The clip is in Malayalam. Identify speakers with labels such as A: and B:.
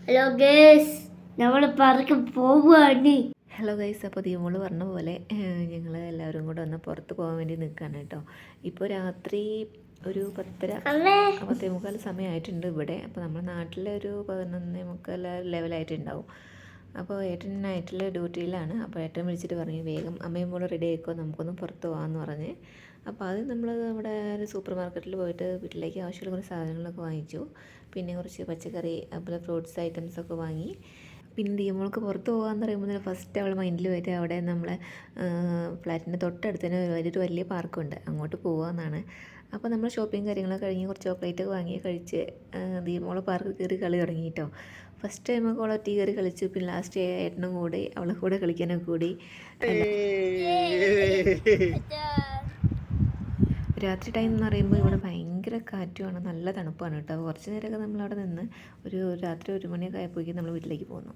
A: ഹലോ ഗേസ്, നമ്മൾ പറക്ക് പോവുകയാണ്.
B: ഹലോ ഗൈസ്, അപ്പോൾ ദീമോള് പറഞ്ഞ പോലെ ഞങ്ങൾ എല്ലാവരും കൂടെ ഒന്ന് പുറത്ത് പോകാൻ വേണ്ടി നിൽക്കുകയാണ് കേട്ടോ. ഇപ്പോൾ രാത്രി ഒരു 10:30 സമയമായിട്ടുണ്ട് ഇവിടെ. അപ്പോൾ നമ്മുടെ നാട്ടിലെ ഒരു 11:45 ലെവലായിട്ടുണ്ടാവും. അപ്പോൾ ഏട്ടൻ നൈറ്റിൽ ഡ്യൂട്ടിയിലാണ്. അപ്പോൾ ഏട്ടൻ വിളിച്ചിട്ട് പറഞ്ഞു വേഗം അമ്മയും മോള് റെഡി ആയിക്കോ, നമുക്കൊന്ന് പുറത്ത് പോകാമെന്ന് പറഞ്ഞ്. അപ്പോൾ അത് നമ്മൾ നമ്മുടെ ഒരു സൂപ്പർ മാർക്കറ്റിൽ പോയിട്ട് വീട്ടിലേക്ക് ആവശ്യമുള്ള കുറച്ച് സാധനങ്ങളൊക്കെ വാങ്ങിച്ചു. പിന്നെ കുറച്ച് പച്ചക്കറി, അതുപോലെ ഫ്രൂട്ട്സ് ഐറ്റംസൊക്കെ വാങ്ങി. പിന്നെ ദീമോൾക്ക് പുറത്ത് പോകാമെന്ന് പറയുമ്പോൾ ഫസ്റ്റ് അവൾ മൈൻഡിൽ വരിക അവിടെ നമ്മളെ ഫ്ലാറ്റിൻ്റെ തൊട്ടടുത്ത് തന്നെ ഒരു വലിയ പാർക്കുണ്ട്, അങ്ങോട്ട് പോകാമെന്നാണ്. അപ്പോൾ നമ്മൾ ഷോപ്പിംഗ് കാര്യങ്ങളൊക്കെ കഴിഞ്ഞ് കുറച്ച് ചോക്ലേറ്റൊക്കെ വാങ്ങി കഴിച്ച് ദീമോൾ പാർക്കിൽ കയറി കളി തുടങ്ങി കേട്ടോ. ഫസ്റ്റ് ടൈമൊക്കെ അവൾ ഒറ്റ കയറി കളിച്ചു. പിന്നെ ലാസ്റ്റ് ഏട്ടനും കൂടി അവളെ കൂടെ കളിക്കാനൊക്കെ കൂടി. രാത്രി ടൈം എന്ന് പറയുമ്പോൾ ഇവിടെ ഭയങ്കര കാറ്റുമാണ്, നല്ല തണുപ്പാണ് കേട്ടോ. കുറച്ച് നേരമൊക്കെ നമ്മളവിടെ നിന്ന് ഒരു രാത്രി 1 മണിയൊക്കെ ആയപ്പോഴേക്കും നമ്മൾ വീട്ടിലേക്ക് പോന്നു.